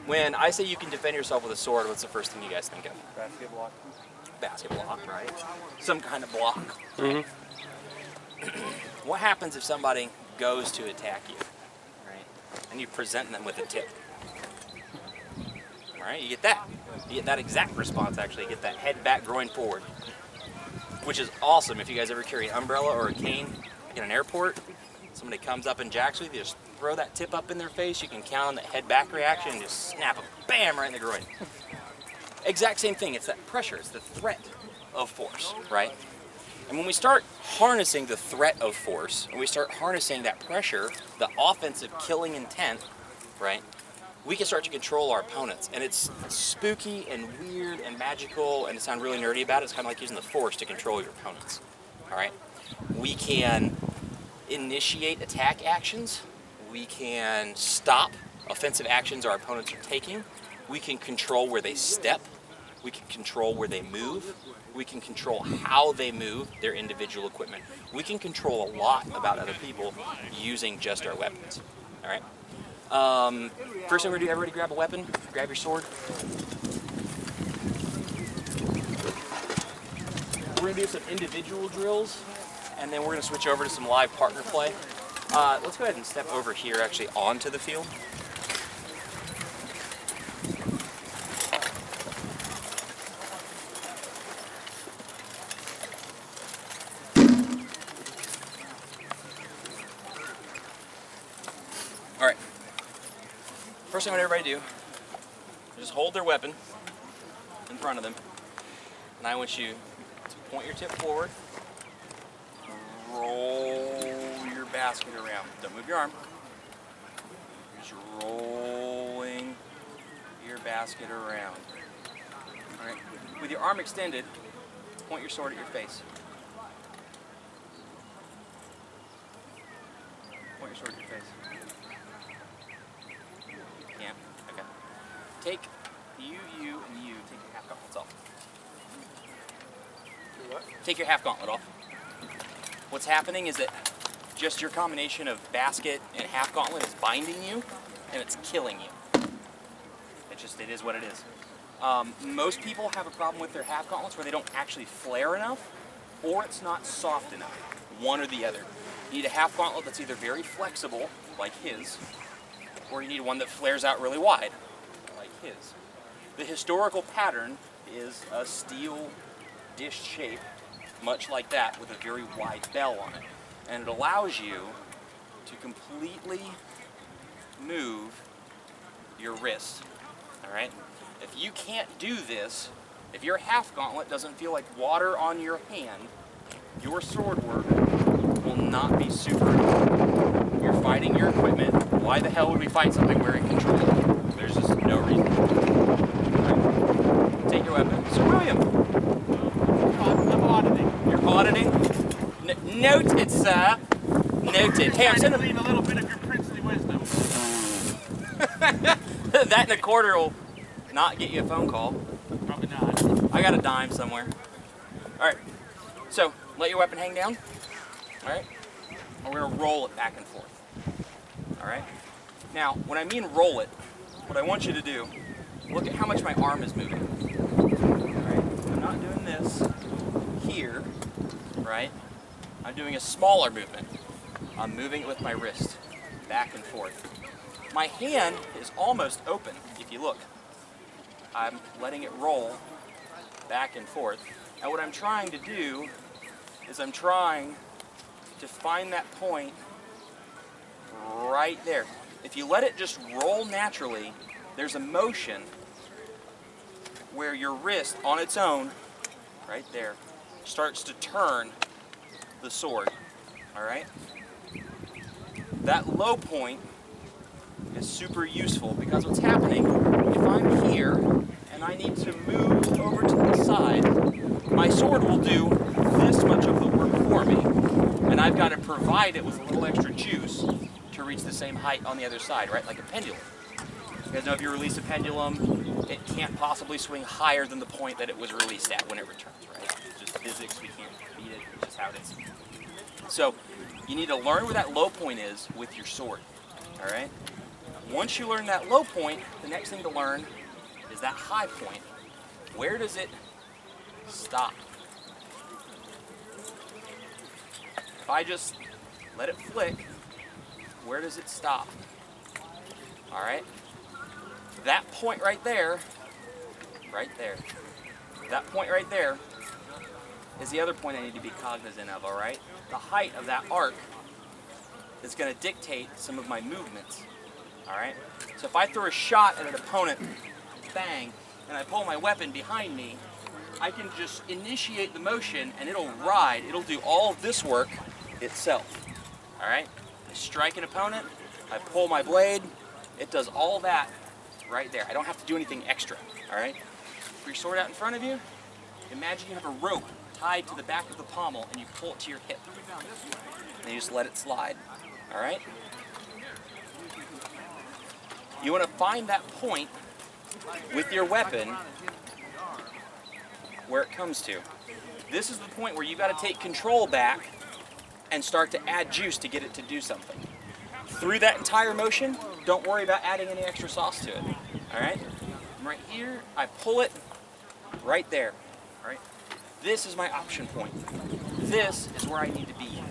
When I say you can defend yourself with a sword, what's the first thing you guys think of? Basket block. Basket block, right? Some kind of block. Right? What happens if somebody goes to attack you, right? And you present them with a tip. All right, you get that. You get that exact response, actually. You get that head back, groin forward, which is awesome if you guys ever carry an umbrella or a cane in an airport. Somebody comes up and jacks with you, just throw that tip up in their face. You can count on that head back reaction and just snap them, bam, right in the groin. Exact same thing. It's that pressure. It's the threat of force, right? And when we start harnessing the threat of force, and we start harnessing that pressure, the offensive killing intent, right, we can start to control our opponents. And it's spooky and weird and magical, and to sound really nerdy about it, it's kind of like using the force to control your opponents, all right? We can initiate attack actions. We can stop offensive actions our opponents are taking. We can control where they step. We can control where they move. We can control how they move their individual equipment. We can control a lot about other people using just our weapons, all right? First thing we're gonna do, everybody grab a weapon, grab your sword. We're gonna do some individual drills, and then we're gonna switch over to some live partner play. Let's go ahead and step over here actually onto the field. All right. First thing I want everybody to do, just hold their weapon in front of them, and I want you to point your tip forward, roll your basket around. Don't move your arm. You're just rolling your basket around. All right. With your arm extended, point your sword at your face. Point your sword at your face. Yeah? Okay. Take you, and you. Take your half gauntlets off. What? Take your half gauntlet off. What's happening is that just your combination of basket and half gauntlet is binding you, and it's killing you. It is what it is. Most people have a problem with their half gauntlets where they don't actually flare enough, or it's not soft enough. One or the other. You need a half gauntlet that's either very flexible, like his, or you need one that flares out really wide, like his. The historical pattern is a steel dish shape, much like that, with a very wide bell on it. And it allows you to completely move your wrist, all right? If you can't do this, if your half gauntlet doesn't feel like water on your hand, your sword work will not be super good. You're fighting your equipment. Why the hell would we fight something we're in control of? There's just no reason. Right. Take your weapon. Sir William. I'm auditing. You're auditing? Noted, sir. Noted. Hey, I'm sending leave a little bit of your princely wisdom. that and a quarter will not get you a phone call. Probably not. I got a dime somewhere. All right. So let your weapon hang down. All right. And we're gonna roll it back and forth. All right. Now, when I mean roll it, what I want you to do, look at how much my arm is moving. All right. I'm not doing this here, right? I'm doing a smaller movement. I'm moving it with my wrist, back and forth. My hand is almost open, if you look. I'm letting it roll back and forth. And what I'm trying to do is I'm trying to find that point right there. If you let it just roll naturally, there's a motion where your wrist on its own, right there, starts to turn the sword, all right? That low point is super useful because what's happening, if I'm here and I need to move over to the side, my sword will do this much of the work for me, and I've got to provide it with a little extra juice to reach the same height on the other side, right? Like a pendulum. You guys know if you release a pendulum, it can't possibly swing higher than the point that it was released at when it returns, right? It's just physics, we can't beat it, it's just how it is. So you need to learn where that low point is with your sword, all right? Once you learn that low point, the next thing to learn is that high point. Where does it stop? If I just let it flick, where does it stop? All right? That point right there, that point right there is the other point I need to be cognizant of, all right? The height of that arc is going to dictate some of my movements, all right? So if I throw a shot at an opponent, bang, and I pull my weapon behind me, I can just initiate the motion and it'll ride, it'll do all of this work itself, all right? I strike an opponent, I pull my blade, it does all that right there. I don't have to do anything extra, all right? For your sword out in front of you, imagine you have a rope tied to the back of the pommel and you pull it to your hip. And you just let it slide, all right? You want to find that point with your weapon where it comes to. This is the point where you got to take control back and start to add juice to get it to do something. Through that entire motion, don't worry about adding any extra sauce to it, all right? I'm right here, I pull it right there, all right? This is my option point. This is where I need to be,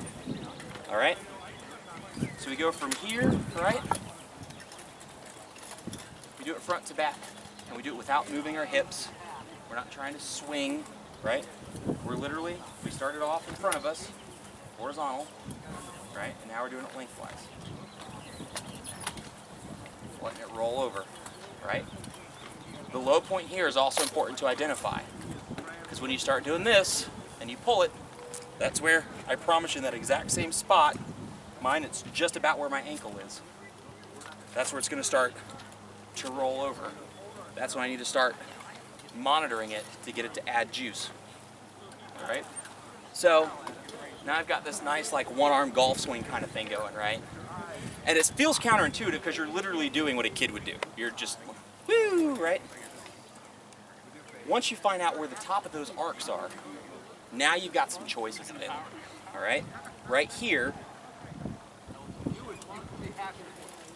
all right? So we go from here, right? We do it front to back, and we do it without moving our hips. We're not trying to swing, right? We're literally, we started off in front of us, horizontal, right? And now we're doing it lengthwise. Letting it roll over, right? The low point here is also important to identify, because when you start doing this and you pull it, that's where, I promise you, in that exact same spot, mine, it's just about where my ankle is. That's where it's going to start to roll over. That's when I need to start monitoring it to get it to add juice. All right? So now I've got this nice like one-arm golf swing kind of thing going, right? And it feels counterintuitive because you're literally doing what a kid would do. You're just, woo, right? Once you find out where the top of those arcs are, now you've got some choices in it, all right? Right here,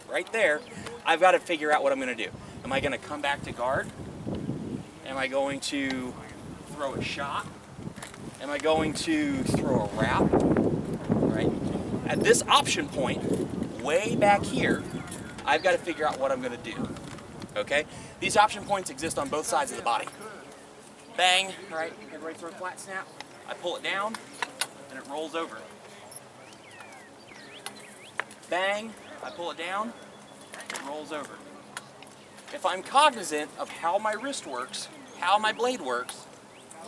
right there, I've got to figure out what I'm going to do. Am I going to come back to guard? Am I going to throw a shot? Am I going to throw a wrap? Right? At this option point, way back here, I've got to figure out what I'm going to do. Okay? These option points exist on both sides of the body. Bang, right? Everybody throw a flat snap. I pull it down, and it rolls over. Bang, I pull it down, it rolls over. If I'm cognizant of how my wrist works, how my blade works,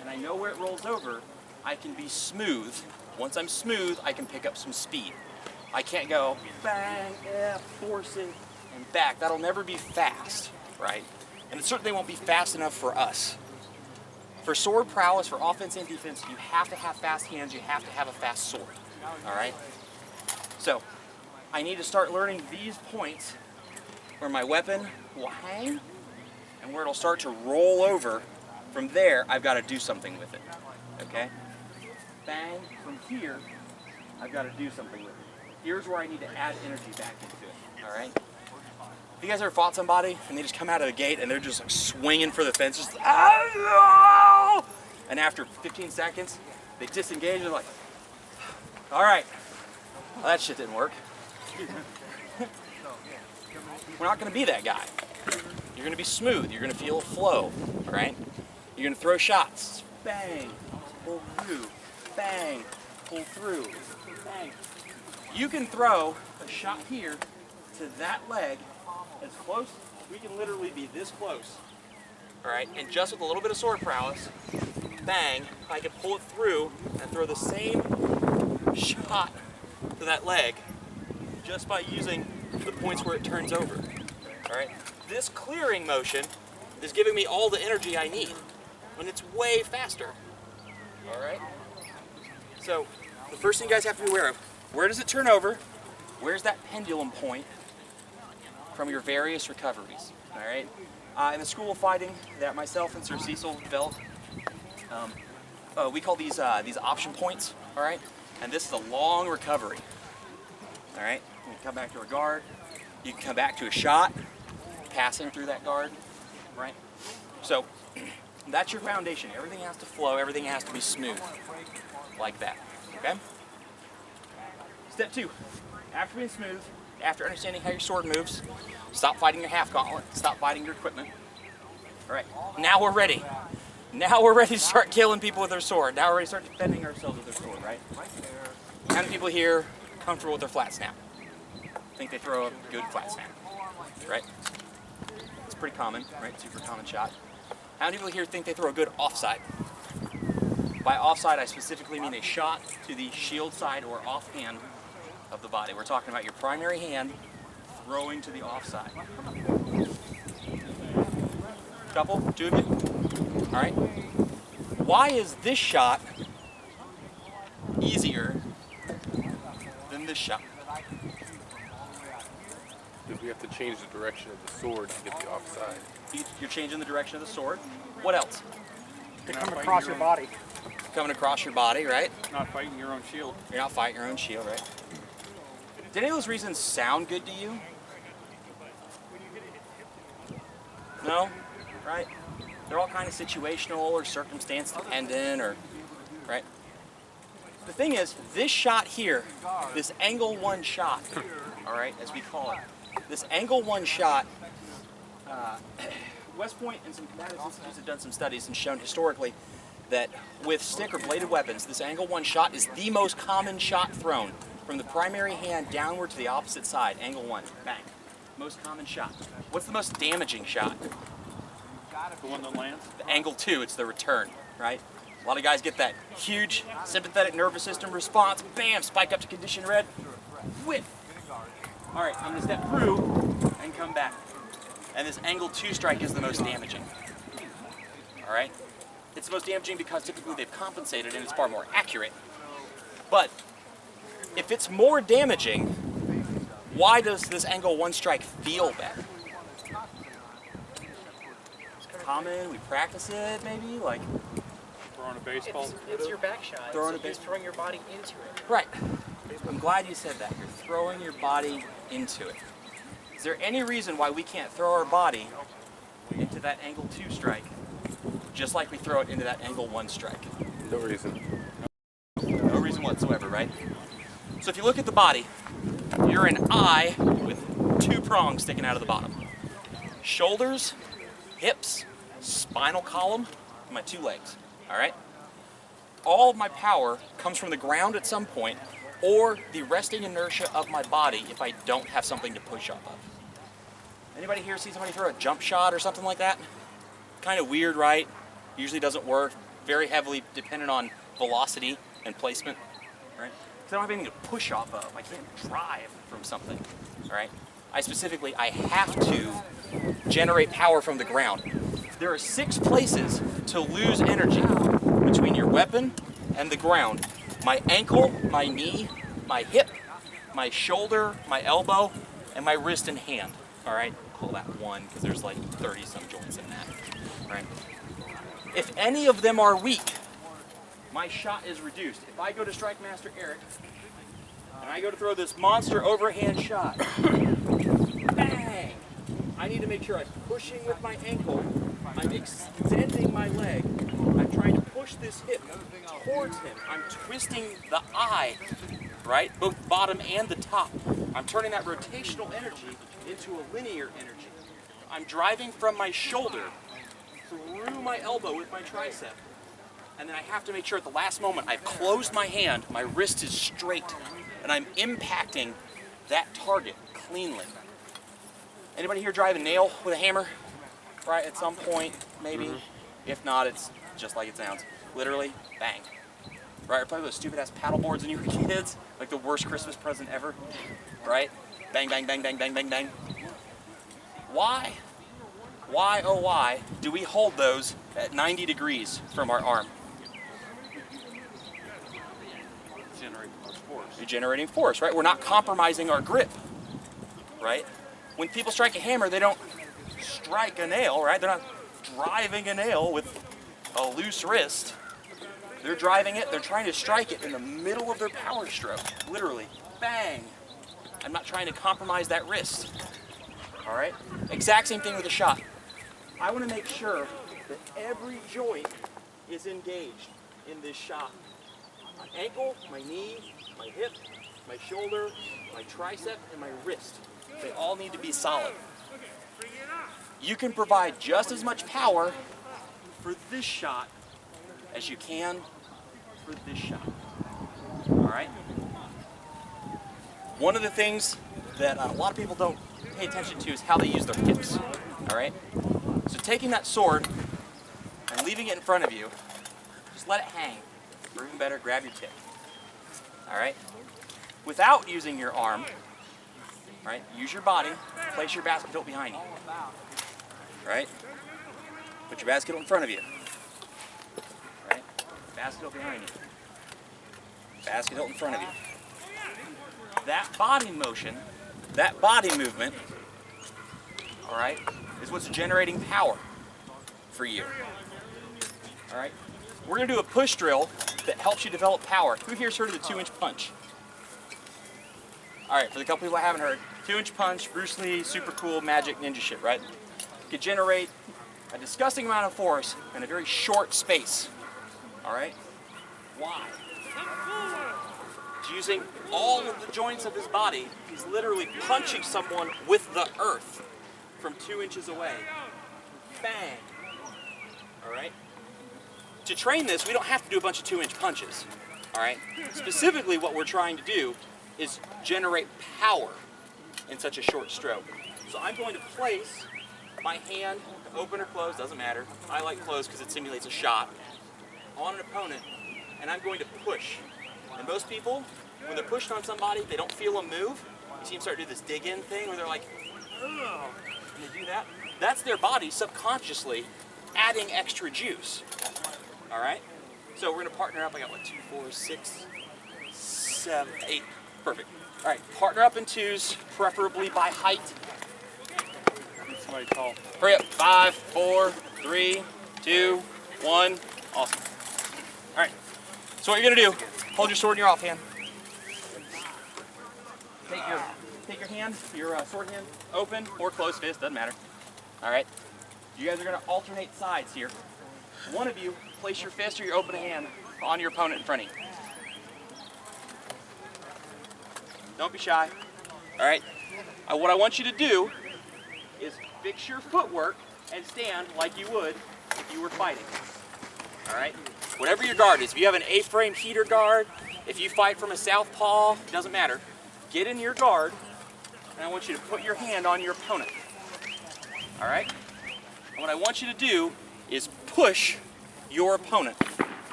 and I know where it rolls over, I can be smooth. Once I'm smooth, I can pick up some speed. I can't go bang, force it, and back. That'll never be fast, right? And it certainly won't be fast enough for us. For sword prowess, for offense and defense, you have to have fast hands, you have to have a fast sword, all right? So, I need to start learning these points where my weapon will hang and where it'll start to roll over. From there, I've got to do something with it, okay? Bang, from here, I've got to do something with it. Here's where I need to add energy back into it, all right? Have you guys ever fought somebody and they just come out of the gate and they're just like swinging for the fences? And after 15 seconds, they disengage and they're like, all right, well, that shit didn't work. We're not going to be that guy. You're going to be smooth. You're going to feel a flow, right? You're going to throw shots. Bang, pull through. Bang, pull through. Bang. You can throw a shot here to that leg as close. We can literally be this close. All right, and just with a little bit of sword prowess, bang, I can pull it through and throw the same shot to that leg just by using the points where it turns over. All right, this clearing motion is giving me all the energy I need when it's way faster. All right, so the first thing you guys have to be aware of, where does it turn over? Where's that pendulum point from your various recoveries? All right, in the School of Fighting that myself and Sir Cecil developed, we call these option points. All right, and this is a long recovery. All right, we come back to our guard, You can come back to a shot, passing through that guard, right? So that's your foundation. Everything has to flow, everything has to be smooth, like that, okay? Step 2, after being smooth, after understanding how your sword moves, stop fighting your half gauntlet, stop fighting your equipment. All right, now we're ready. Now we're ready to start killing people with their sword. Now we're ready to start defending ourselves with their sword, right? How many people here are comfortable with their flat snap? Think they throw a good flat snap, right? It's pretty common, right? Super common shot. How many people here think they throw a good offside? By offside, I specifically mean a shot to the shield side or offhand of the body. We're talking about your primary hand throwing to the offside. Couple, 2 of you? All right. Why is this shot easier than this shot? Because we have to change the direction of the sword to get the offside. You're changing the direction of the sword. What else? To come across your body. Coming across your body, right? Not fighting your own shield. You're not fighting your own shield, right? Did any of those reasons sound good to you? No? Right? They're all kind of situational or circumstance dependent, or, right? The thing is, this shot here, this angle 1 shot, all right, as we call it, this angle 1 shot, West Point and some combative institutes have done some studies and shown historically that with stick or bladed weapons, this angle 1 shot is the most common shot thrown from the primary hand downward to the opposite side. Angle 1, bang. Most common shot. What's the most damaging shot? The one that lands? The angle 2, it's the return, right? A lot of guys get that huge sympathetic nervous system response. Bam, spike up to condition red. Whip. All right, I'm gonna step through and come back. And this angle 2 strike is the most damaging. All right? It's the most damaging because typically they've compensated and it's far more accurate. But if it's more damaging, why does this angle 1 strike feel better? It's common, we practice it maybe, like Throwing a baseball. It's your back shot. Throwing so a base- you're throwing your body into it. right. I'm glad you said that. You're throwing your body into it. Is there any reason why we can't throw our body into that angle 2 strike, just like we throw it into that angle 1 strike? No reason. No reason whatsoever, right? So if you look at the body, you're an eye with 2 prongs sticking out of the bottom. Shoulders, hips, spinal column, and my 2 legs, all right? All of my power comes from the ground at some point or the resting inertia of my body if I don't have something to push off of. Anybody here see somebody throw a jump shot or something like that? Kind of weird, right? Usually doesn't work. Very heavily dependent on velocity and placement, right? Because I don't have anything to push off of. I can't drive from something, all right? I have to generate power from the ground. There are 6 places to lose energy between your weapon and the ground. My ankle, my knee, my hip, my shoulder, my elbow, and my wrist and hand, all right? Call that 1 because there's like 30 some joints in that, right? If any of them are weak, my shot is reduced. If I go to Strike Master Eric and I go to throw this monster overhand shot, bang! I need to make sure I'm pushing with my ankle, I'm extending my leg, I'm trying to push this hip towards him, I'm twisting the eye, right? Both bottom and the top. I'm turning that rotational energy into a linear energy. I'm driving from my shoulder through my elbow with my tricep. And then I have to make sure at the last moment I've closed my hand, my wrist is straight, and I'm impacting that target cleanly. Anybody here drive a nail with a hammer? Right, at some point, maybe. If not, it's just like it sounds. Literally, bang. Right, or play with those stupid ass paddle boards when you were kids, like the worst Christmas present ever. Right? Bang, bang, bang, bang, bang, bang, bang. Why? Why, oh why, do we hold those at 90 degrees from our arm? Generate more force. You're generating force, right? We're not compromising our grip, right? When people strike a hammer, they don't strike a nail, right? They're not driving a nail with a loose wrist. They're driving it, they're trying to strike it in the middle of their power stroke, literally, bang. I'm not trying to compromise that wrist. All right? Exact same thing with a shot. I want to make sure that every joint is engaged in this shot. My ankle, my knee, my hip, my shoulder, my tricep, and my wrist. They all need to be solid. You can provide just as much power for this shot as you can for this shot. All right? One of the things that a lot of people don't pay attention to is how they use their hips. All right? So taking that sword and leaving it in front of you, just let it hang. Or even better, grab your tip. All right? Without using your arm, right? Use your body, place your basket hilt behind you. Right? Put your basket hilt in front of you. Right? Basket hilt behind you. Basket hilt in front of you. That body motion, that body movement, all right, is what's generating power for you. All right? We're going to do a push drill that helps you develop power. Who here's heard of the 2-inch punch? All right, for the couple people I haven't heard, 2-inch punch, Bruce Lee, super cool, magic ninja shit, right? You can generate a disgusting amount of force in a very short space. All right? Why? He's using all of the joints of his body. He's literally punching someone with the earth from 2 inches away. Bang. All right? To train this, we don't have to do a bunch of 2-inch punches. All right? Specifically, what we're trying to do is generate power in such a short stroke. So I'm going to place my hand, open or closed, doesn't matter. I like closed because it simulates a shot, on an opponent, and I'm going to push. And most people, when they're pushing on somebody, they don't feel them move. You see them start to do this dig in thing where they're like, ugh, and they do that. That's their body subconsciously adding extra juice. All right? So we're going to partner up. I got what, 2, 4, 6, 7, 8. Perfect. All right, partner up in twos, preferably by height. Somebody call. Hurry up. 5, 4, 3, 2, 1. Awesome. All right. So what you're gonna do? Hold your sword in your offhand. Take your hand, your sword hand, open or closed fist, doesn't matter. All right. You guys are gonna alternate sides here. One of you place your fist or your open hand on your opponent in front of you. Don't be shy. All right. What I want you to do is fix your footwork and stand like you would if you were fighting. All right. Whatever your guard is. If you have an A-frame heater guard, if you fight from a southpaw, it doesn't matter. Get in your guard, and I want you to put your hand on your opponent. All right. And what I want you to do is push your opponent.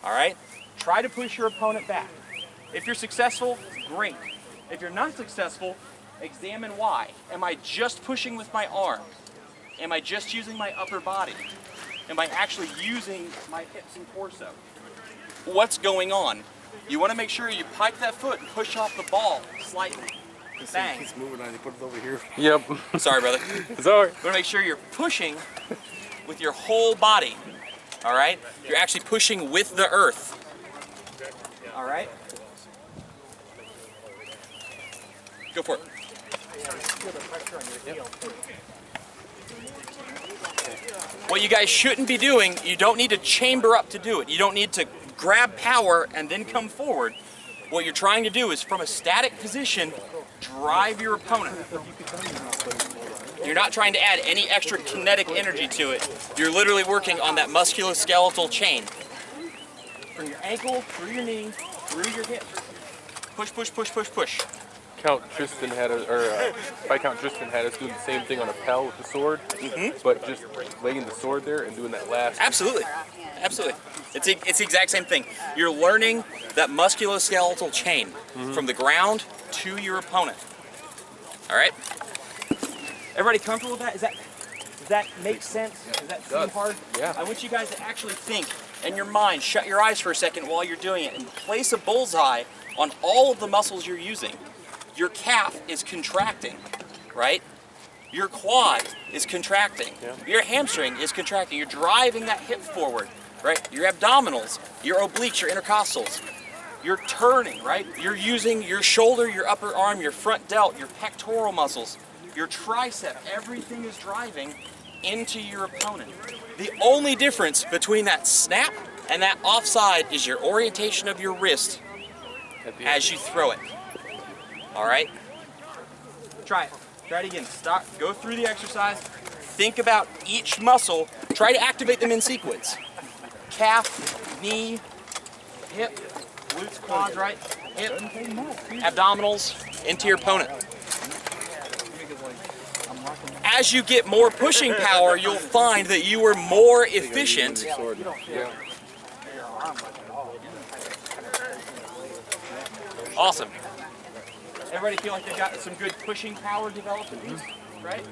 All right. Try to push your opponent back. If you're successful, great. If you're not successful, examine why. Am I just pushing with my arm? Am I just using my upper body? Am I actually using my hips and torso? What's going on? You want to make sure you pike that foot and push off the ball slightly. Bang. He's moving on. He put it over here. Yep. Sorry, brother. Sorry. You want to make sure you're pushing with your whole body. All right? You're actually pushing with the earth. All right? Go for it. What you guys shouldn't be doing, you don't need to chamber up to do it. You don't need to grab power and then come forward. What you're trying to do is from a static position, drive your opponent. You're not trying to add any extra kinetic energy to it. You're literally working on that musculoskeletal chain. From your ankle, through your knee, through your hip. Push, push, push, push, push. Viscount Tristan had us doing the same thing on a pal with the sword, but just laying the sword there and doing that last. Absolutely, absolutely. It's the exact same thing. You're learning that musculoskeletal chain from the ground to your opponent. All right. Everybody comfortable with that? Does that make sense? Does that seem hard? Yeah. I want you guys to actually think in your mind. Shut your eyes for a second while you're doing it, and place a bullseye on all of the muscles you're using. Your calf is contracting, right? Your quad is contracting. Yeah. Your hamstring is contracting. You're driving that hip forward, right? Your abdominals, your obliques, your intercostals. You're turning, right? You're using your shoulder, your upper arm, your front delt, your pectoral muscles. your tricep, everything is driving into your opponent. The only difference between that snap and that offside is your orientation of your wrist as you throw it. All right? Try it. Try it again. Stop. Go through the exercise. Think about each muscle. Try to activate them in sequence. Calf, knee, hip, glutes, quads, right? Hip, abdominals, into your opponent. As you get more pushing power, you'll find that you are more efficient. Awesome. Everybody feel like they've got some good pushing power developed in these, right?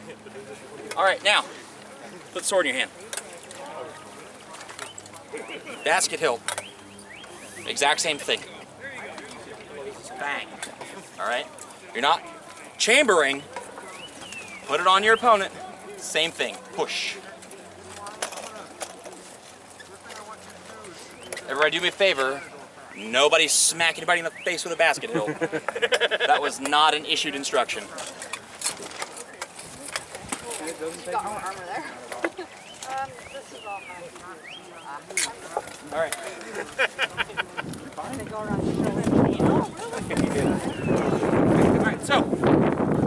All right, now, put the sword in your hand. Basket hilt. Exact same thing. Bang. All right? You're not chambering. Put it on your opponent. Same thing. Push. Everybody do me a favor. Nobody smack anybody in the face with a basket hilt. That was not an issued instruction. Got more armor there. This is all All right. All right, so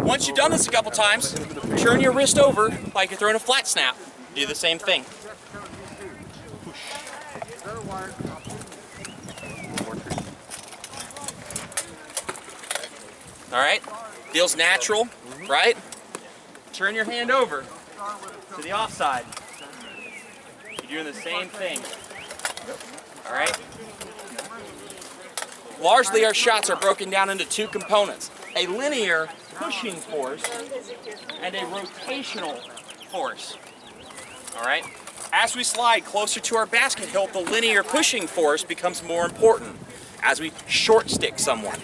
once you've done this a couple times, turn your wrist over like you're throwing a flat snap. Do the same thing. All right, feels natural, right? Turn your hand over to the offside. You're doing the same thing. All right? Largely, our shots are broken down into two components: a linear pushing force and a rotational force. All right? As we slide closer to our basket hilt, the linear pushing force becomes more important as we short stick someone,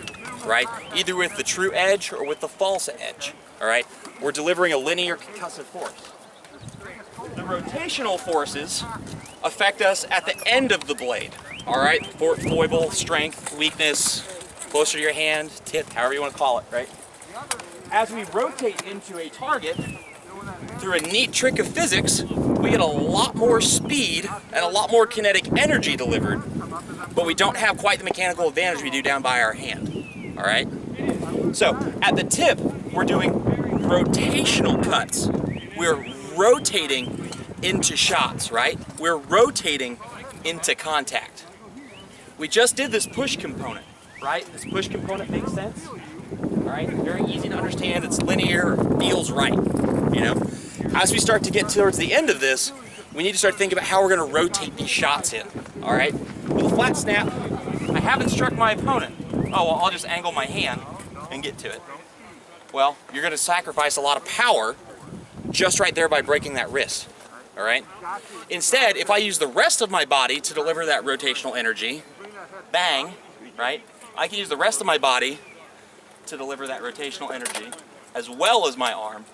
right? Either with the true edge or with the false edge, all right? We're delivering a linear concussive force. The rotational forces affect us at the end of the blade, all right? Foible, strength, weakness, closer to your hand, tip, however you want to call it, right? As we rotate into a target, through a neat trick of physics, we get a lot more speed and a lot more kinetic energy delivered, but we don't have quite the mechanical advantage we do down by our hand, all right? So at the tip, we're doing rotational cuts. We're rotating into shots, right? We're rotating into contact. We just did this push component, right? This push component makes sense, all right? Very easy to understand. It's linear, feels right, you know? As we start to get towards the end of this, we need to start thinking about how we're gonna rotate these shots in, all right? With a flat snap, I haven't struck my opponent. Oh, well, I'll just angle my hand and get to it. Well, you're gonna sacrifice a lot of power just right there by breaking that wrist, all right? Instead, if I use the rest of my body to deliver that rotational energy, bang, right? I can use the rest of my body to deliver that rotational energy as well as my arm.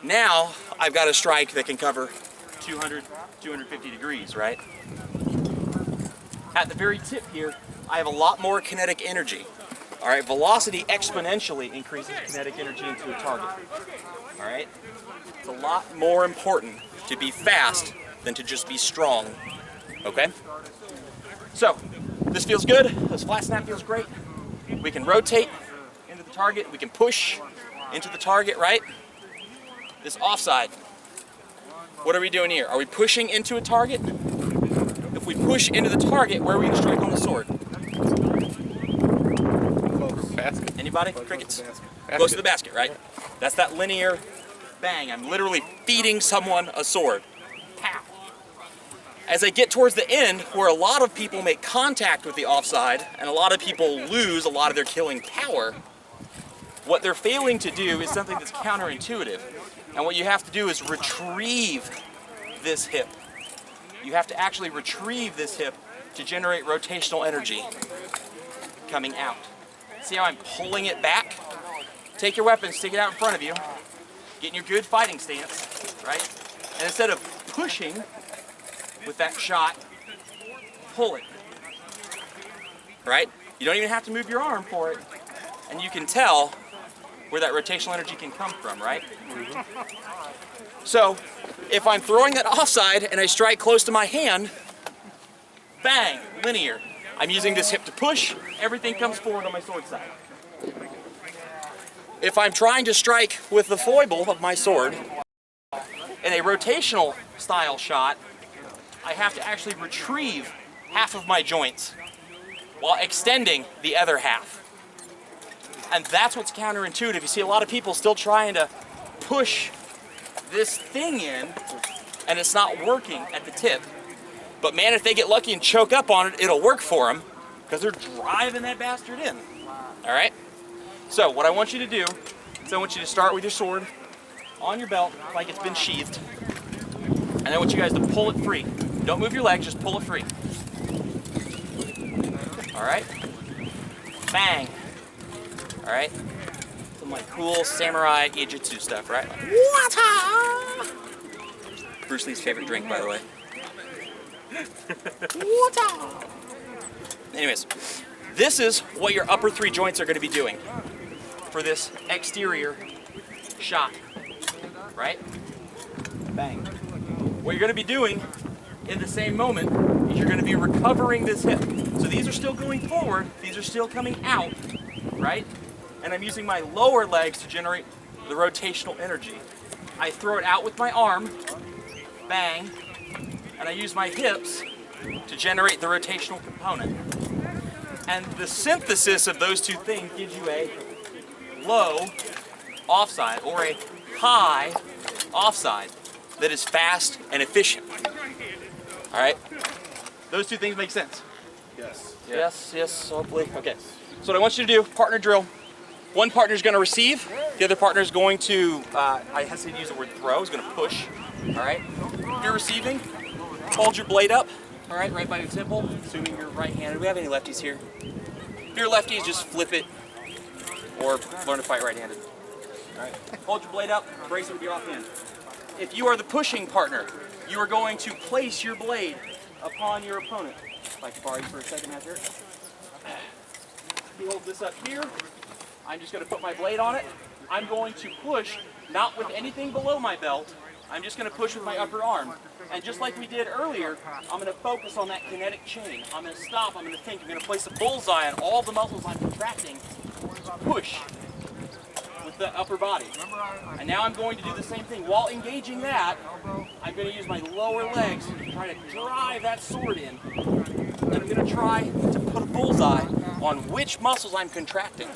Now, I've got a strike that can cover 200, 250 degrees, right? At the very tip here, I have a lot more kinetic energy. All right, velocity exponentially increases kinetic energy into a target. All right, it's a lot more important to be fast than to just be strong. Okay? So, this feels good. This flat snap feels great. We can rotate into the target. We can push into the target, right? This offside. What are we doing here? Are we pushing into a target? If we push into the target, where are we going to strike on the sword? Basket. Anybody? Crickets? Close to the basket, right? That's that linear bang. I'm literally feeding someone a sword. Pow. As I get towards the end, where a lot of people make contact with the offside and a lot of people lose a lot of their killing power, what they're failing to do is something that's counterintuitive. And what you have to do is retrieve this hip. You have to actually retrieve this hip to generate rotational energy coming out. See how I'm pulling it back? Take your weapon, stick it out in front of you, get in your good fighting stance, right? And instead of pushing with that shot, pull it, right? You don't even have to move your arm for it. And you can tell where that rotational energy can come from, right? So if I'm throwing that offside and I strike close to my hand, bang, linear. I'm using this hip to push, everything comes forward on my sword side. If I'm trying to strike with the foible of my sword in a rotational style shot, I have to actually retrieve half of my joints while extending the other half. And that's what's counterintuitive. You see a lot of people still trying to push this thing in, and it's not working at the tip. But man, if they get lucky and choke up on it, it'll work for them because they're driving that bastard in. All right? So what I want you to do is I want you to start with your sword on your belt like it's been sheathed. And I want you guys to pull it free. Don't move your legs, just pull it free. All right? Bang. All right? Some like cool samurai ijitsu stuff, right? Wata! Bruce Lee's favorite drink, by the way. Wata! Anyways, this is what your upper three joints are going to be doing for this exterior shot, right? Bang. What you're going to be doing in the same moment is you're going to be recovering this hip. So these are still going forward, these are still coming out, right? And I'm using my lower legs to generate the rotational energy. I throw it out with my arm, bang, and I use my hips to generate the rotational component. And the synthesis of those two things gives you a low offside or a high offside that is fast and efficient. All right? Those two things make sense? Yes. Yes, hopefully. Okay. So what I want you to do, partner drill. One partner is going to receive, the other partner is going to, I hesitate to use the word throw, is going to push. All right? If you're receiving, hold your blade up, all right, right by your temple, assuming you're right-handed. Do we have any lefties here? If you're lefties, just flip it or learn to fight right-handed. All right? Hold your blade up, brace it with your off hand. If you are the pushing partner, you are going to place your blade upon your opponent. If I can borrow you for a second, Matt. You hold this up here. I'm just going to put my blade on it. I'm going to push, not with anything below my belt. I'm just going to push with my upper arm. And just like we did earlier, I'm going to focus on that kinetic chain. I'm going to stop, I'm going to think, I'm going to place a bullseye on all the muscles I'm contracting. Push with the upper body. And now I'm going to do the same thing. While engaging that, I'm going to use my lower legs to try to drive that sword in. And I'm going to try to put a bullseye on which muscles I'm contracting.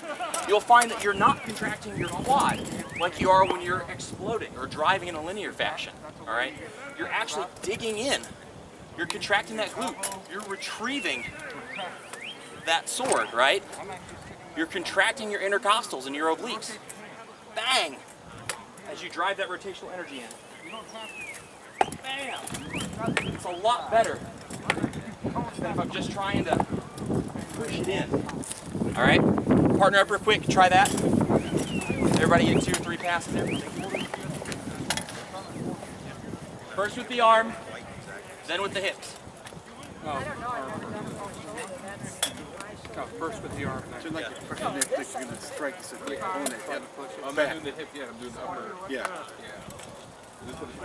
You'll find that you're not contracting your quad like you are when you're exploding or driving in a linear fashion, all right? You're actually digging in. You're contracting that glute. You're retrieving that sword, right? You're contracting your intercostals and your obliques. Bang! As you drive that rotational energy in. Bam! It's a lot better than if I'm just trying to push it in. All right? Partner up real quick, try that. Everybody get 2 or 3 passes there. First with the arm, then with the hips. No, first with the arm. So like you're pushing it, like you're gonna strike the opponent. I'm not doing the hip, yeah, I'm doing the upper. Yeah. This one is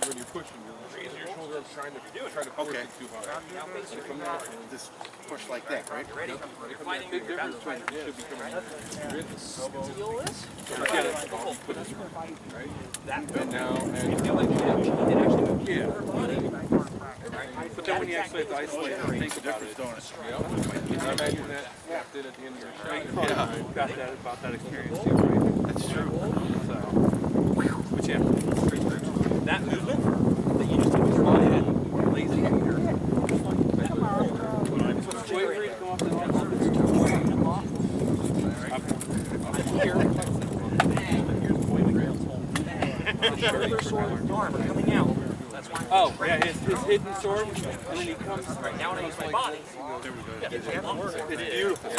when you're pushing, you're raising your shoulder up, trying to force it too hard. Just push like that, right? Ready? You're fighting Big your difference between it should be coming out. Steal this? Forget it. Put it right. That And now, and you feel like you did actually move yeah. your body. But then when you actually have to isolate it, think about it. Yep. I imagine that snapped in at the end of your shot. Yeah. Got that about that experience too, right? That's true. So, but yeah, That movement that you just did with your body, that lazy here. wait for you to come off the top. Here. Bang. Here's the point of the rails. The shoulder, sword, and arm are coming out. That's Oh, yeah, his hidden sword, and then he comes. Right now when I use my body, It's beautiful.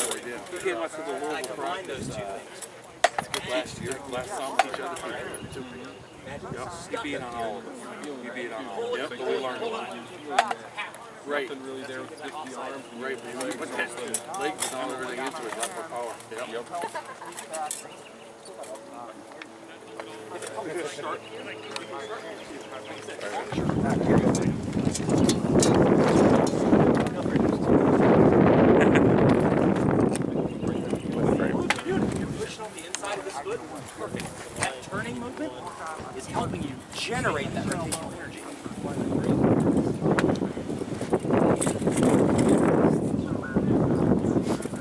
He came up with a little combine those two things. last song, teach other people. You beat on all of them. You beat on all of them. But we learned a lot. Right. Nothing really there with just the arms. Right. But that's the legs and all everything into it. Lot more power. Yep. Pushing on the inside of this foot, perfect. That turning movement is helping you generate that rotational energy.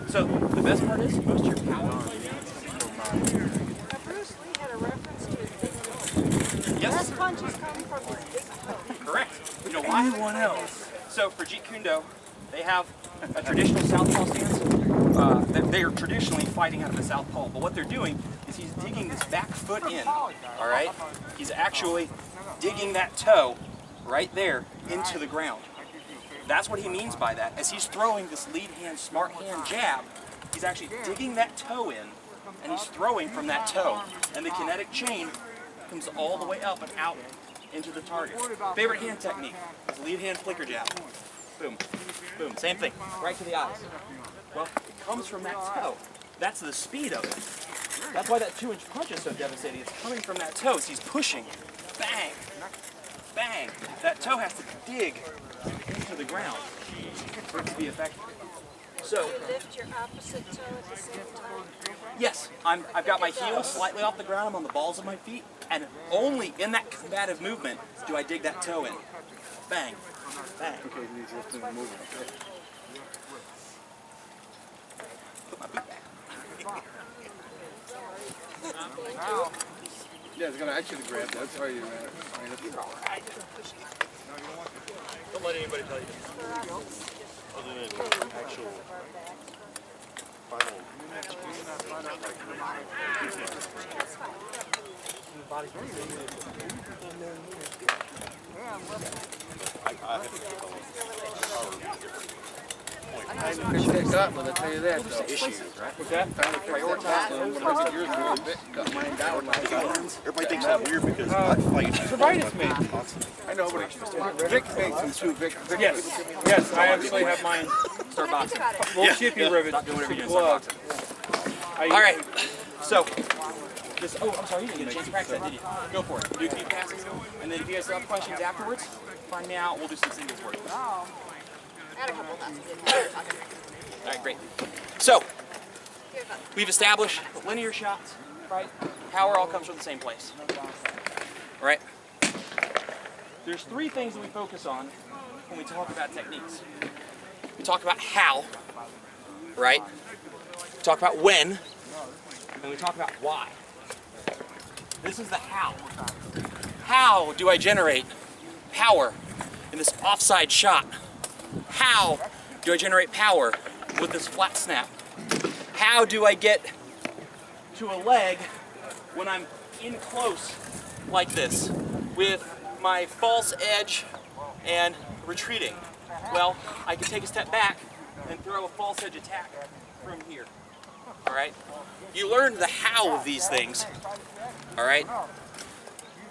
So the best part is most of your power. Bruce Lee had a reference to his big toe. Yes, Best punches come from his big toe. correct. You know why? Anyone else? So for Jeet Kune Do, they have a traditional southpaw stance. They are traditionally fighting out of the southpaw, but what they're doing is he's digging this back foot in. All right, he's actually digging that toe right there into the ground. That's what he means by that. As he's throwing this lead hand, smart hand jab, he's actually digging that toe in, and he's throwing from that toe. And the kinetic chain comes all the way up and out into the target. Favorite hand technique is lead hand flicker jab. Boom, boom, same thing, right to the eyes. Well, it comes from that toe. That's the speed of it. That's why that 2-inch punch is so devastating. It's coming from that toe. So he's pushing, bang, bang. That toe has to dig into the ground for it to be effective. So, You lift your opposite toe at the same time. yes, I've got my heel slightly off the ground. I'm on the balls of my feet, and only in that combative movement do I dig that toe in. Bang, bang. Okay, he's lifting and moving. Okay. Put my boot back. Yeah, it's gonna actually grab that. Sorry, man. Don't let anybody tell you. Other than actual final match. I haven't picked this up, but I'll tell you that. Though. Issues, right? What's that? Prioritize yours really bit. Got mine down. Everybody thinks I'm weird because I fight. Servitis mate. I know, but Vic made some too. Vic. Yes. Yes, I actually have mine. Start boxing. Little chippy rivet. Stop doing whatever you're doing. Glove. Start boxing. All right. So, this. Oh, I'm sorry. You didn't get a chance to practice that, did you? Go for it. Do a few passes, and then if you guys have questions afterwards, find me out. We'll do some singles work. I had a couple of lessons. All right, great. So, we've established linear shots, right? Power all comes from the same place. All right? There's 3 things that we focus on when we talk about techniques. We talk about how, right? We talk about when, and we talk about why. This is the how. How do I generate power in this offside shot? How do I generate power with this flat snap? How do I get to a leg when I'm in close like this with my false edge and retreating? Well, I can take a step back and throw a false edge attack from here. All right? You learn the how of these things. All right?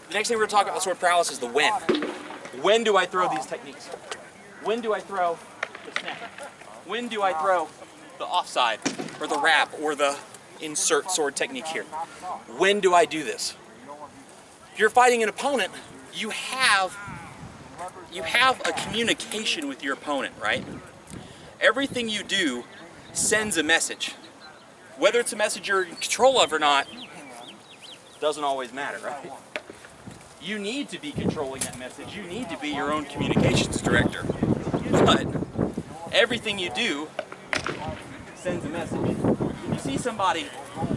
The next thing we're going to talk about with sword prowess is the when. When do I throw these techniques? When do I throw the snap? When do I throw the offside or the wrap or the insert sword technique here? When do I do this? If you're fighting an opponent, you have a communication with your opponent, right? Everything you do sends a message. Whether it's a message you're in control of or not, doesn't always matter, right? You need to be controlling that message. You need to be your own communications director. But everything you do sends a message. If you see somebody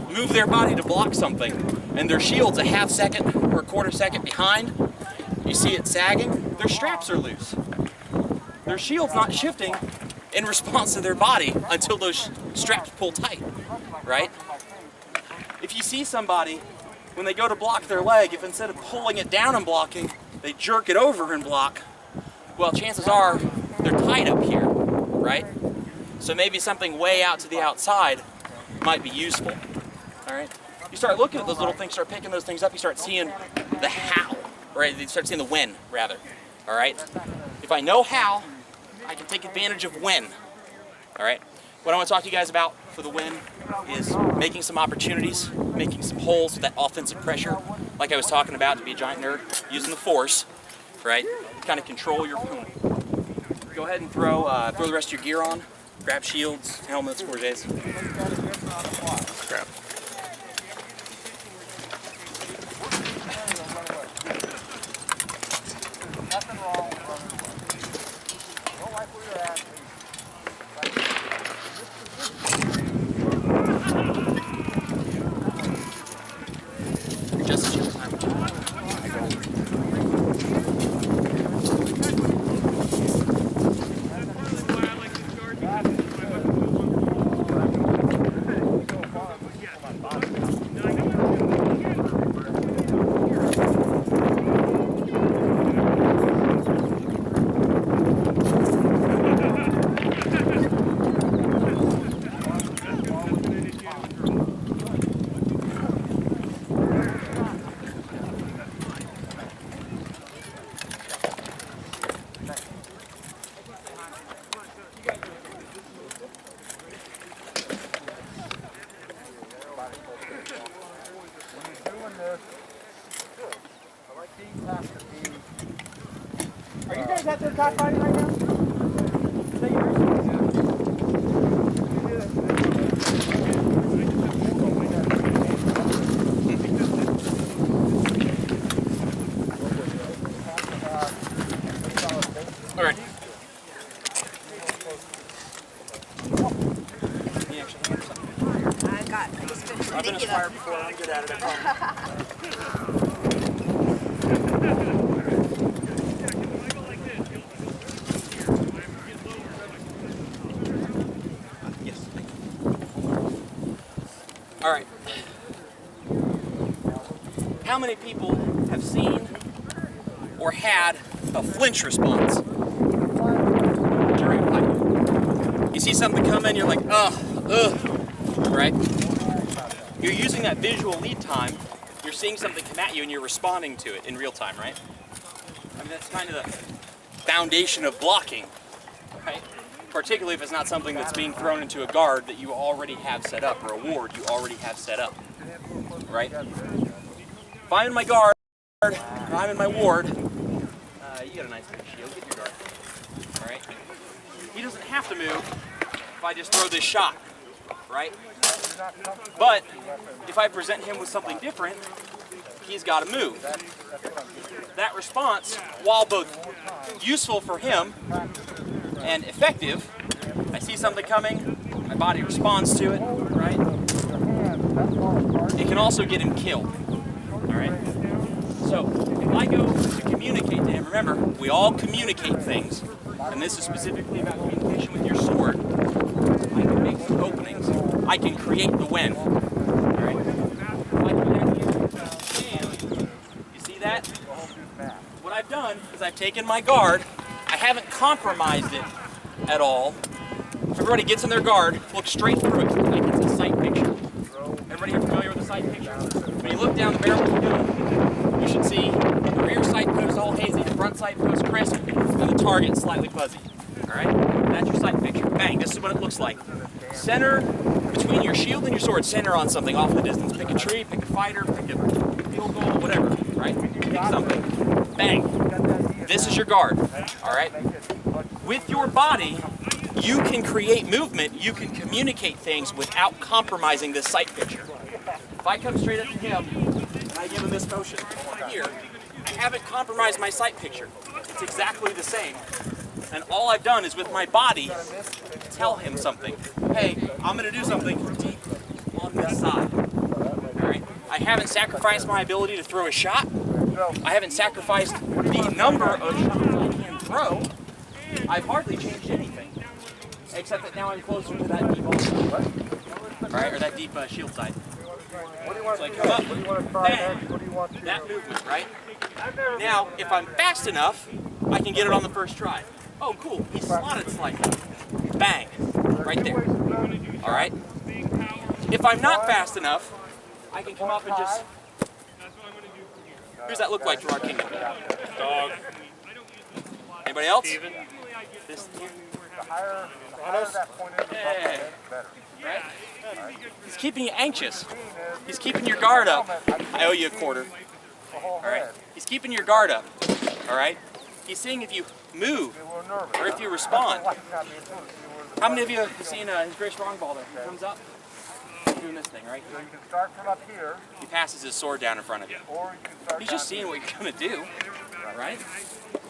move their body to block something and their shield's a half second or a quarter second behind, you see it sagging, their straps are loose. Their shield's not shifting in response to their body until those straps pull tight, right? If you see somebody when they go to block their leg, if instead of pulling it down and blocking, they jerk it over and block, well, chances are they're tied up here, right? So maybe something way out to the outside might be useful, all right? You start looking at those little things, start picking those things up, you start seeing the how, right? You start seeing the when, rather, all right? If I know how, I can take advantage of when, all right? What I want to talk to you guys about for the when is making some opportunities, making some holes with that offensive pressure, like I was talking about to be a giant nerd, using the force, right? Kind of control your opponent. Go ahead and throw the rest of your gear on. Grab shields, helmets, gorgets. Crap. Nothing wrong. Don't like where you're at. Just as you time. Are you guys out there cockfighting right now? Is that yours? All right. I just finished I've been a Nikki, fire though. before. I'm good at it. I promise. Yes. All right. How many people have seen or had a flinch response during a fight? You see something coming, you're like, ugh, right? You're using that visual lead time. You're seeing something come at you and you're responding to it in real time, right? I mean, that's kind of the foundation of blocking, right? Particularly if it's not something that's being thrown into a guard that you already have set up, or a ward you already have set up, right? If I'm in my guard, or I'm in my ward, you got a nice big shield, get your guard, all right? He doesn't have to move if I just throw this shot, right? But if I present him with something different, he's got to move. That response, while both useful for him and effective, I see something coming, my body responds to it, right? It can also get him killed, all right? So if I go to communicate to him, remember, we all communicate things, and this is specifically about communication with your sword. I can make some openings. I can create the when. All right? If I come down here, and you see that? What I've done is I've taken my guard. I haven't compromised it at all. Everybody gets in their guard, look straight through it like it's a sight picture. Everybody here familiar with the sight picture? When you look down the barrel of the gun, you should see the rear sight post all hazy, the front sight post crisp, and the target slightly fuzzy. All right? That's your sight picture. Bang, this is what it looks like. Center between your shield and your sword, center on something off in the distance. Pick a tree, pick a fighter, pick a field goal, whatever, right? Pick something. Bang. This is your guard, all right? With your body, you can create movement, you can communicate things without compromising this sight picture. If I come straight up to him and I give him this motion here, I haven't compromised my sight picture. It's exactly the same. And all I've done is with my body tell him something. Hey, I'm going to do something deep on this side. All right? I haven't sacrificed my ability to throw a shot. I haven't sacrificed the number of shots I can throw. I've hardly changed anything, except that now I'm closer to that deep all side. All right, or that deep shield side. What do you want So I to come up, What do you want to try bang, next? What do you want to that movement, right? I've never Now, if I'm fast enough, I can get it on the first try. Oh, cool, he slotted slightly. Bang, right there. All right? If I'm not fast enough, I can come up and just... Who's that look like to our kingdom? Dog. Anybody else? This the higher that point is, the better. right? He's keeping you anxious. He's keeping your guard up. I owe you a quarter. All right? He's keeping your guard up. All right? He's seeing if you move or if you respond. How many of you have seen his great strong ball there? He comes up, doing this thing, right? So you can start from up here, He passes his sword down in front of you. or you can start He's just seeing what you're going to do, right?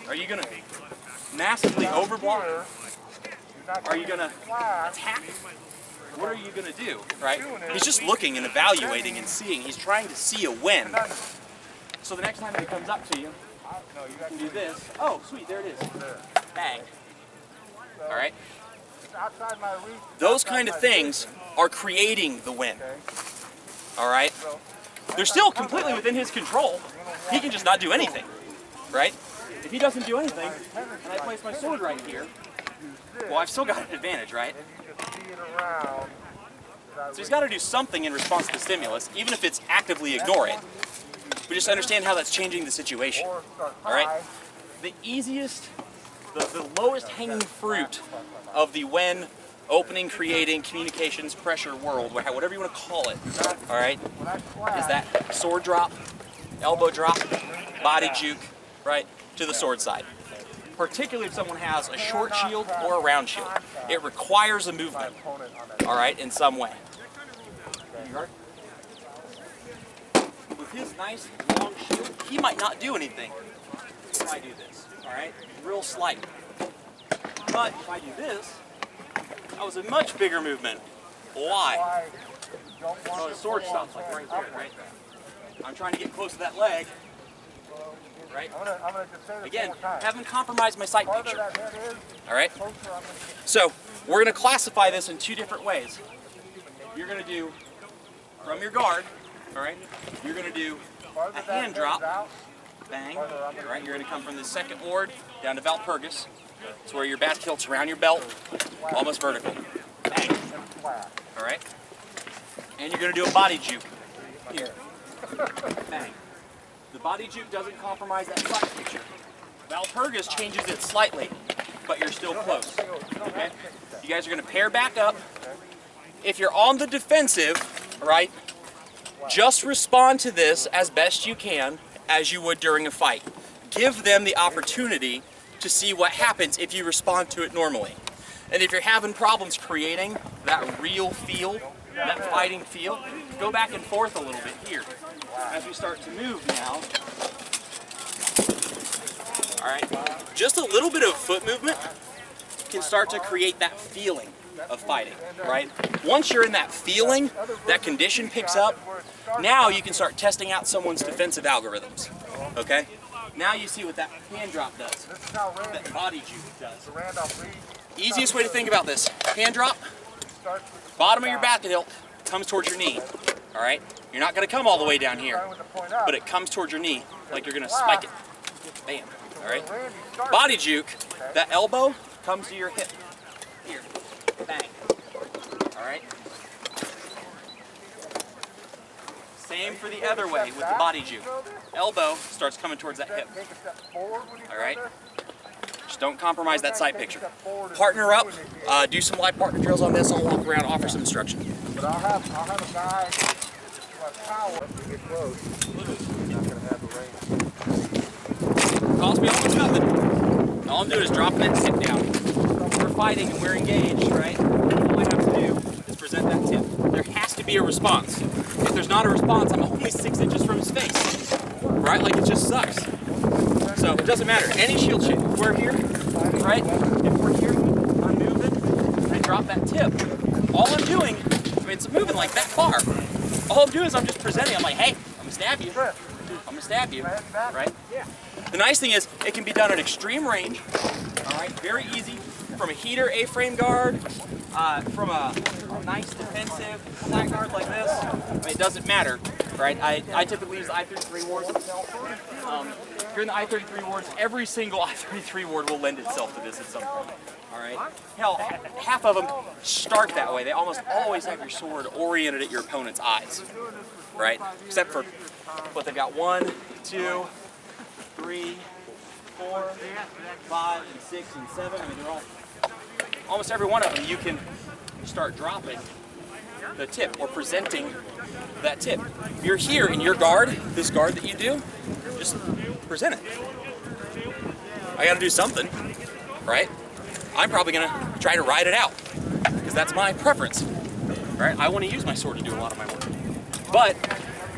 Are you going to massively overblock? Are you going to attack? What are you going to do, right? He's just looking and evaluating and seeing. He's trying to see a win. So the next time he comes up to you, you can do this. Oh, sweet, there it is. Bang. All right? outside my reach. Those kind of things are creating the win. All right? They're still completely within his control. He can just not do anything, right? If he doesn't do anything, and I place my sword right here, well, I've still got an advantage, right? So he's got to do something in response to the stimulus, even if it's actively ignore it. We just understand how that's changing the situation, all right? The easiest, the lowest hanging fruit of the when opening, creating, communications, pressure world, whatever you want to call it, all right, is that sword drop, elbow drop, body juke, right, to the sword side. Particularly if someone has a short shield or a round shield. It requires a movement, all right, in some way. With his nice long shield, he might not do anything if I do this, all right? Real slight. But if I do this, that was a much bigger movement. Why? So the sword stops like right there, right? I'm trying to get close to that leg, right? Again, haven't compromised my sight picture, all right? So we're going to classify this in two different ways. You're going to do from your guard, all right? You're going to do a hand drop, bang, all right? You're going to come from the second ward down to Valpurgis. It's where your back tilts around your belt, almost vertical, bang, all right? And you're going to do a body juke here, bang. The body juke doesn't compromise that sight picture. Valpurgis changes it slightly, but you're still close, okay? You guys are going to pair back up. If you're on the defensive, right, just respond to this as best you can as you would during a fight. Give them the opportunity to see what happens if you respond to it normally. And if you're having problems creating that real feel, that fighting feel, go back and forth a little bit here. As we start to move now, all right, just a little bit of foot movement can start to create that feeling of fighting, right? Once you're in that feeling, that condition picks up, now you can start testing out someone's defensive algorithms, okay? Now you see what that hand drop does, that body juke does. Easiest way to think about this, hand drop, bottom of your back hilt comes towards your knee, all right? You're not going to come all the way down here, but it comes towards your knee like you're going to spike it. Bam, all right? Body juke, that elbow comes to your hip. Here, bang, all right? Same for the other way with the body juke. Elbow starts coming towards that hip, all right? Just don't compromise that sight picture. Partner up, do some live partner drills on this. I'll walk around, offer some instruction. But I'll have a guy who has power to get close. He's not going to have the range. Cost me almost nothing. All I'm doing is dropping that tip down. We're fighting and we're engaged, right? All I have to do is present that tip. There has to be a response. If there's not a response, I'm only 6 inches from his face, right? Like, it just sucks. So it doesn't matter. Any shield shape. If we're here, right? If we're here, I'm moving, and I drop that tip. All I'm doing, I mean, it's moving like that far. All I'm doing is I'm just presenting. I'm like, hey, I'm gonna stab you. I'm gonna stab you, right? The nice thing is it can be done at extreme range. All right, very easy from a heater A-frame guard, from a nice defensive flat guard like this, I mean, it doesn't matter, right? I typically use the I-33 wards. If you're in the I-33 wards, every single I-33 ward will lend itself to this at some point. All right. Hell, half of them start that way. They almost always have your sword oriented at your opponent's eyes, right? Except for what they've got 1, 2, 3, 4, 5, and 6, and 7. I mean, they're all almost every one of them. You can start dropping the tip or presenting that tip. You're here in your guard, this guard that you do, just present it. I got to do something, right? I'm probably going to try to ride it out because that's my preference, right? I want to use my sword to do a lot of my work. But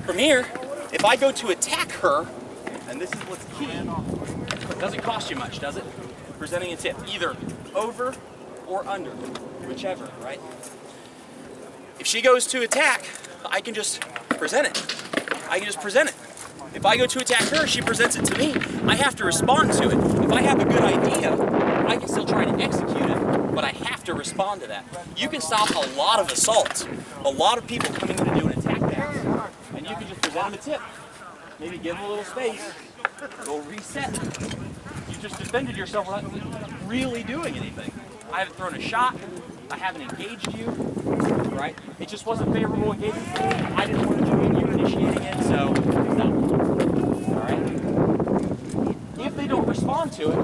from here, if I go to attack her, and this is what's key, it doesn't cost you much, does it? Presenting a tip, either over or under, whichever, right? If she goes to attack, I can just present it. I can just present it. If I go to attack her, she presents it to me. I have to respond to it. If I have a good idea, I can still try to execute it, but I have to respond to that. You can stop a lot of assaults, a lot of people coming in to do an attack pass, and you can just present them a tip. Maybe give them a little space, go reset. You just defended yourself without really doing anything. I haven't thrown a shot, I haven't engaged you, right? It just wasn't favorable engagement for me. I didn't want to do it, you're initiating it, so no. All right? If they don't respond to it,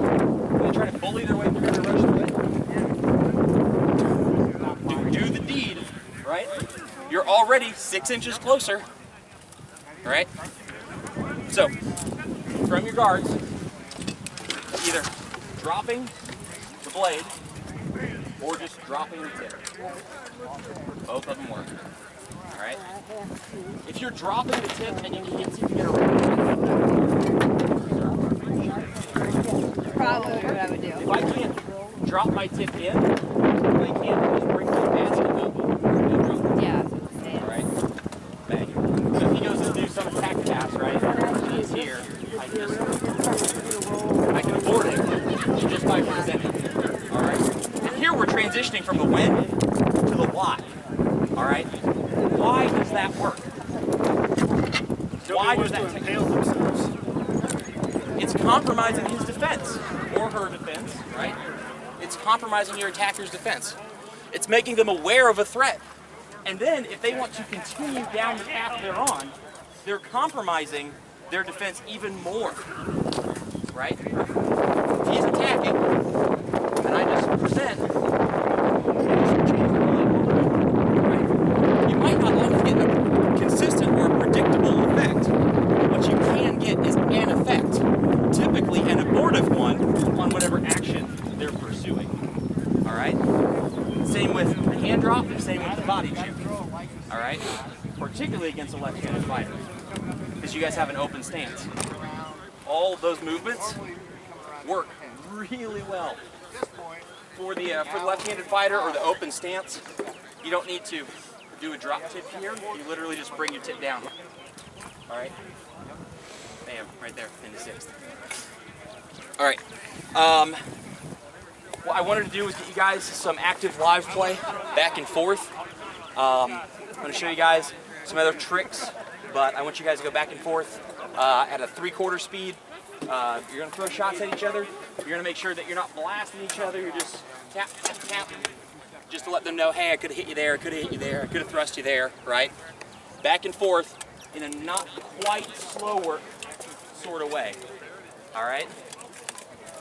they try to bully their way through the rush through it. Do the deed, right? You're already 6 inches closer, all right? So, from your guards, either dropping the blade or just dropping the tip. Both of them work. All right? If you're dropping the tip and you can't seem to get around it, Probably what I would do. if I can't drop my tip in, what I can do is bring my basket up and drop it. Yeah, that's what I'm saying. All right? Bang. So if he goes to do some attack pass, right? He's here. I can abort it just by presenting. All right? And here we're transitioning from the when to the why. All right? Why does that work? Why does that take themselves? It's compromising his defense or her defense, right? It's compromising your attacker's defense. It's making them aware of a threat. And then if they want to continue down the path they're on, they're compromising their defense even more, right? If he's attacking, and I just present, right? You might not always get a consistent or predictable effect. What you can get is an effect, typically an abortive one, on whatever action they're pursuing, all right? Same with the hand drop, same with the body shoot, all right? Particularly against a left-handed fighter, because you guys have an open stance. All of those movements work really well for the left-handed fighter or the open stance. You don't need to do a drop tip here. You literally just bring your tip down. All right, bam, right there into 6th. All right. What I wanted to do was get you guys some active live play back and forth. I'm going to show you guys some other tricks, but I want you guys to go back and forth at a 3/4 speed. You're going to throw shots at each other. You're going to make sure that you're not blasting each other. You're just tap, tap, tap, just to let them know, hey, I could have hit you there, I could have hit you there, I could have thrust you there, right? Back and forth in a not quite slow work sort of way, all right?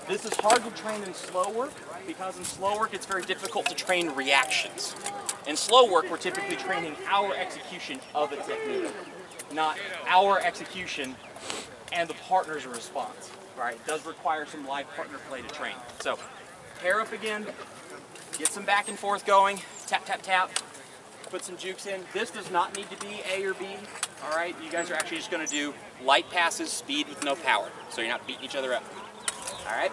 This is hard to train in slow work because in slow work it's very difficult to train reactions. In slow work, we're typically training our execution of a technique, not our execution and the partner's response. Right? It does require some live partner play to train. So, pair up again, get some back and forth going, tap, tap, tap, put some jukes in. This does not need to be A or B. All right? You guys are actually just going to do light passes, speed with no power, so you're not beating each other up. All right?